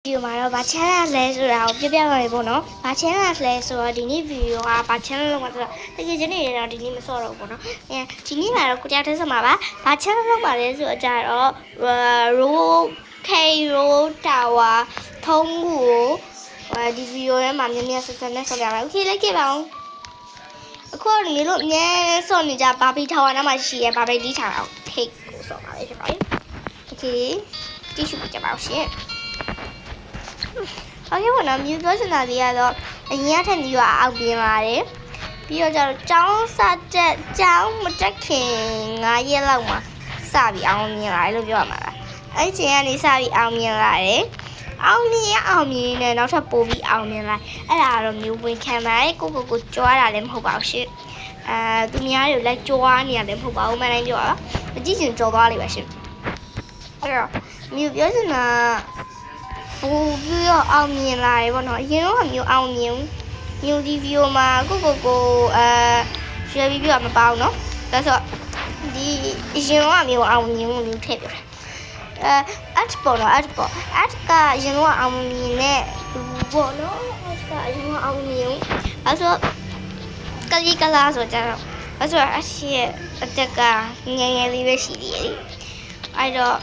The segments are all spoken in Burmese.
video မှာတော့ဗာ channel လဲဆိုတာကိုပြပြပါမယ်ပေါ့နော်။ဗာ channel လဲဆိုတော့ဒီနေ့ video ကဗာ channel လောက်မှာဆိုတော့တကယ်ချင်းနေတော့ဒီနေ့မစော့တော့ဘူးပေါ့နော်။ဒီနေ့မှာတော့ကိုတရားထက်စမှာပါ။ဗာ channel လောက်ပါလဲဆိုတော့ကြတော့ Roll Tower ထုံးကူကိုဒီ video ထဲမှာမြင်မြင်ဆက်ဆက်နဲ့ဆော့ပြပါမယ်။ Okay လိုက်ခဲ့ပါဦး။အခုနေလို့အများဆော့နေကြဘာဘီထာဝါနားမှာရှိရဲဘာဘီဒီထာအောင်ထိတ်ကိုဆော့ပါလေဖြစ်ပါရဲ့။ Okay ကြည့်ရှုကြပါဦးရှင်။ Okay ပေါ့နော်မြို့ပြောစင်တာလေးကတော့အရင်ကထက်ဒီကအောက်ပြင်းလာတယ်ပြီးတော့ကျတော့ကျောင်းစတက်ကျောင်းမတက်ခင်9ရက်လောက်မှာစပြီးအောင်မြင်လာတယ်လို့ပြောရမှာလားအဲ့ချိန်ကနေစပြီးအောင်မြင်လာတယ်အောင်မြင်နေနောက်ထပ်ပို့ပြီးအောင်မြင်လာအဲ့ဒါကတော့မြို့ဝင်ခံပါတယ်ကိုကြွားတာလည်းမဟုတ်ပါဘူးရှင်သူများတွေလိုက်ကြွားနေရတယ်မဟုတ်ပါဘူးမှန်တိုင်းပြောတာအကြည့်ရှင်ကြော်သွားလိမ့်ပါရှင်အဲ့တော့မြို့ပြောစင်တာပြီးတော့အောင်မြင်လာတယ်ပေါ့နော်အရင်တော့မျိုးအောင်မြင်မျိုးဒီဗီဒီယိုမှာကိုရွှေပြီးပြမပေါအောင်နော်ဒါဆိုဒီအရင်တော့မျိုးအောင်မြင်မျိုးထည့်ပြat ပေါ့နော် at ကရင်တော့အောင်မြင်နဲ့သူပေါ့နော် at ကရင်တော့အောင်မြင်အဲဆိုကလေးကလာဆိုကြတော့အဲဆိုအရှိအတက်ကငယ်ငယ်လေးပဲရှိသေးတယ်အဲ့တော့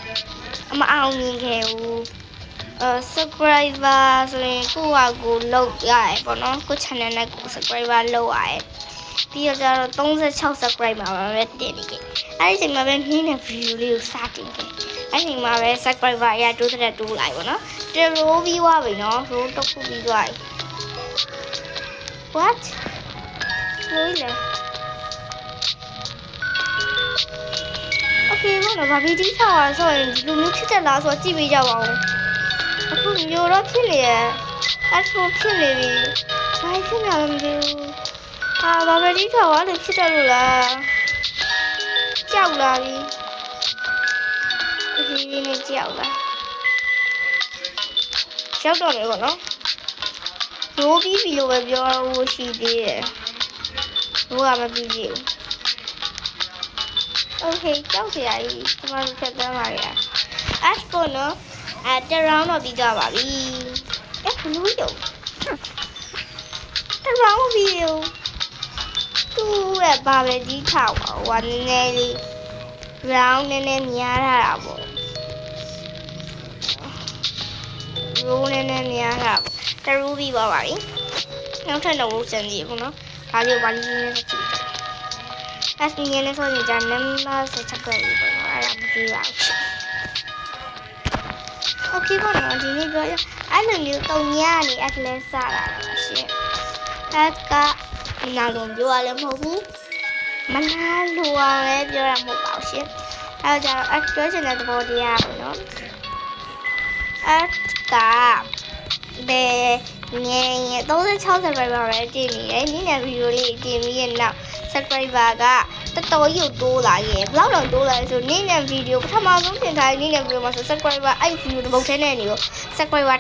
မအောင်မြင်ခဲ့ဘူးsubscriber ဆိုရင်ကိုယ့်ဟာကိုလုပ်ရတယ်ပေါ့နော်ကို channel နဲ့ကို subscriber လုပ်ရတယ်ပြီးတော့ကျတော့36 subscriber မှာပဲတင်နေခဲ့အဲ့ဒီချိန်မှာပဲနှင်းတဲ့ video လေးကိုစတင်ခဲ့အဲ့ဒီချိန်မှာပဲ subscriber အရတိုးတက်တိုးလိုက်ပေါ့နော်တရိုးပြီးသွားပြီနော်ရိုးတစ်ခုပြီးသွားပြီ what ရိုးလေ okay ဘာလို့ဗာဗီဒီယိုထောက်ရဆိုရင်ဒီလိုမျိုးဖြစ်တယ်လားဆိုတော့ကြည့်ပေးကြပါဦးအခုမျိုးတော့ဖြစ်နေတယ်အဲ့ဆိုဖြစ်နေပြီဘာဖြစ်နေလဲမသိဘူးဘာပဲဒီထောက်ရတယ်ဖြစ်တယ်လို့လားကြောက်လာပြီဒီနေ့ကြောက်လာရောက်တော့တယ်ပေါ့နော်ရိုးပြီးပြီလို့ပဲပြောလို့ရှိသေးတယ်ရိုးကမပြီးသေးဘူးโอเคကြောက်စရာကြီးဒီမှာဖြတ်သန်းလာရအဲ့ပေါ့နော်တရောင်းတော့ပြီးကြပါပြီဘလို့ရုံတရောင်းပြီးရုံသူ့ရဲ့ဘာပဲဒီထောက်ဟိုနည်းနည်းလေး round နည်းနည်းများထားတာပေါ့ row နည်းနည်းများထားပေါ့တရူးပြီးပါပါပြီနောက်ထပ်တော့စမ်းကြည့်ပေါ့နော်ဒါလေးဘာလေးနဲ့ကြည့်အဲ့ဒီနည်းနည်းဆိုရင်ဂျန်နမ်မာဆက်ချက်ကြည့်ပေါ့နော်အဲ့ဒါမကြည့်ပါဘူးOkay ပေါ့နော်ဒီနေ့ပြောအဲ့လိုမျိုးတုံညာနေ atlas စတာပါရှင်အဲ့ကနာလုံးပြောရလည်းမဟုတ်ဘူးမနာလိုအောင်လည်းပြောရမဟုတ်ပါဘူးရှင်အဲ့တော့အဲ့ပြောချင်တဲ့သဘောတရားပေါ့နော်အဲ့ကဘယ်ငယ်36 subscriber ပဲတင်နေတယ်နည်းနည်းဗီဒီယိုလေးတင်ပြီးရဲ့နောက် subscriber ကတော်တော်ကြီးတိုးလာရဲ့ဘယ်လောက်တိုးလာလဲဆိုနည်းနည်းဗီဒီယိုပထမဆုံးတင်ထားတဲ့နည်းနည်းဗီဒီယိုမှာဆို subscriber အဲ့ဗီဒီယိုတစ်ပုတ်ထဲနဲ့နေရော subscriber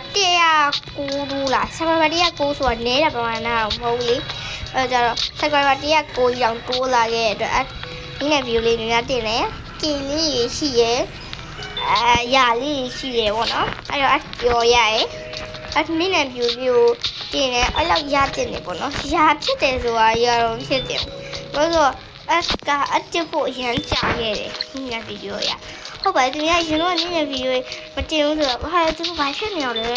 109တိုးလာ subscriber 109ဆိုတာနည်းတဲ့ပမာဏတော့မဟုတ်ဘူးလေအဲ့ကြတော့ subscriber 109ကြီးတောင်တိုးလာခဲ့တဲ့အတွက်နည်းနည်းဗီဒီယိုလေးများတင်တယ်ကင်လေးရှိရဲ့ရာလေးရှိရဲ့ပေါ့နော်အဲ့တော့ပြောရရဲ့အဲ့နည်းနည်းဗီဒီယိုတင်တယ်အဲ့လောက်ရတင်နေပေါ့နော်ရာဖြစ်တယ်ဆိုတာရတော့ဖြစ်တယ်ဘာလို့ကအတက်ဖို့ရမ်းကြာခဲ့တယ်ဒီနေ့ဗီဒီယိုရဟုတ်ပါတယ်သူများရင်တော့နည်းနည်းဗီဒီယိုမတင်ဘူးဆိုတော့ဟာသူဘာဖြစ်နေရလဲ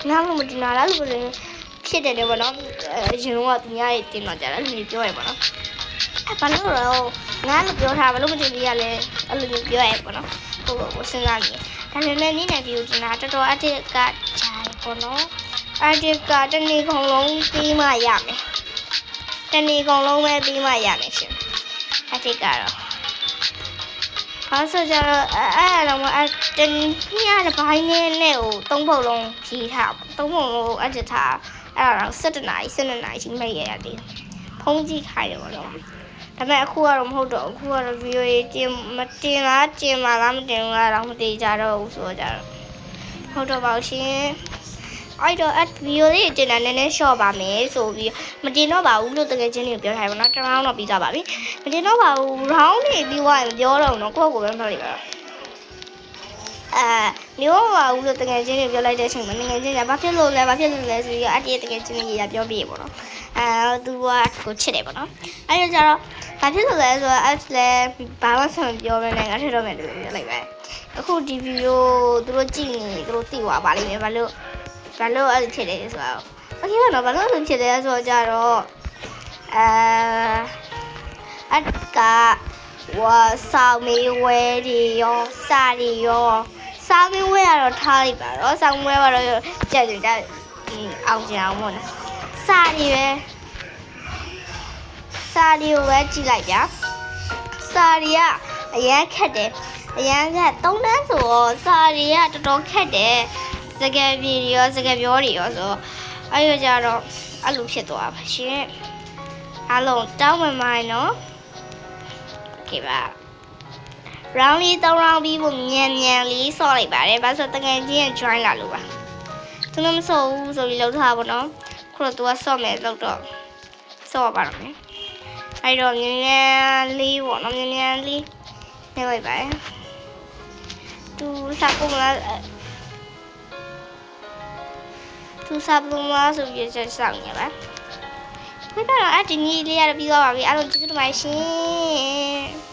နားလို့မတင်လာလားလို့ဖြစ်တယ်ပေါ့နော်ရင်တော့သူများတွေတင်တော့ကြတယ်လူပြောရပေါ့နော်ဘာလို့တော့ငါလို့ပြောထားဘာလို့မတင်ပြရလဲအဲ့လိုမျိုးပြောရပေါ့နော်ကိုစဉ်းစားနေဒါလည်းနည်းနည်းဗီဒီယိုတင်တာတော်တော်အတက်ကကြာတယ်ပေါ့နော်အတက်ကတနေ့ကုန်လုံးပြီးမှရမယ်တနေ့ကုန်လုံးပဲပြီးမှရမယ်ရှင်အတက်ကတော့ဘာဆိုကြတော့အဲ့တော့တနေ့ရတဲ့ဘိုင်းနဲ့ကို3ပုတ်လုံးကြီးထား3ပုတ်လုံးအတက်ထားအဲ့တော့7နာရီကြီးမိတ်ရရတယ်ဖုံးကြည့်ခိုင်းတယ်ပေါ့နော်ဒါပေမဲ့အခုကတော့မဟုတ်တော့အခုကတော့ဗီဒီယိုရေးတင်မလားတင်ပါလားမတင်ဘူးလားတော့မသိကြတော့ဘူးဆိုတော့ဟုတ်တော့ပါရှင်အဲ့တော့ဗီဒီယိုလေးတင်တာနည်းနည်း short ပါမယ်ဆိုပြီးမတင်တော့ပါဘူးလို့တကယ်ချင်းတွေပြောထားတယ်ပေါ့နော်တစ် round တော့ပြီးသွားပါပြီမတင်တော့ပါဘူး round တွေပြီးသွားရင်ပြောတော့နော်ကိုယ့်ကိုယ်ပဲမှတ်လိုက်ပါ မျိုးမပါဘူးလို့တကယ်ချင်းတွေပြောလိုက်တဲ့အချိန်မှာငယ်ချင်းကဘာဖြစ်လို့လဲဆိုပြီးအတည့်တကယ်ချင်းတွေပြောပြပေါ့နော်သူကကိုချစ်တယ်ပေါ့နော်အဲ့တော့ကျတော့ဘာဖြစ်လို့လဲဆိုတော့အဲ့လဲဘာမှဆက်မပြောဘဲနဲ့ငါထည့်တော့မယ်လို့ပြောလိုက်ပဲအခုဒီဗီဒီယိုသူတို့ကြည့်နေသူတို့သိသွားပါလိမ့်မယ်ဘာလို့အဲ့လိုဖြစ်လဲဆိုတော့โอเคပါတော့ဘာလို့အဲ့လိုဖြစ်လဲဆိုတော့ကျတော့အကဝါဆောင်မေးဝဲဒီရောစာရီရောစာမေးဝဲကတော့ထားလိုက်ပါတော့ဆောင်းဝဲကတော့ကြက်ကြက်အောင်ကြအောင်ပေါ့နော်စာရီကိုပဲကြည့်လိုက်ကြစာရီကအရန်ခက်တယ်အရန်က3တန်းဆိုတော့စာရီကတော်တော်ခက်တယ်စကားပြေရောစကားပြောတွေရောဆိုအဲ့ရကြတော့အဲ့လိုဖြစ်သွားပါရှင်အားလုံးတောင်းမှမိုင်းနော်โอเคပါ round လေး3 round ပြီးဖို့မြန်လေးဆော့လိုက်ပါတယ်ဘာလို့တကယ်ချင်း join လာလို့ပါသူကမဆော့ဘူးဆိုပြီးလောက်ထားပါတော့ခုတော့သူကဆော့မယ်လောက်တော့ဆော့ပါတော့မယ်အဲ့တော့မြန်လေးပေါ့နော်မြန်လေးနေလိုက်ပါသူစားပုံလားဆိုပြီးဆက်ဆောင်နေပါခွေးတော့အဒီနေ့လေးရပြီးသွားပါပြီအားလုံးကျေးဇူးတင်ပါတယ်ရှင်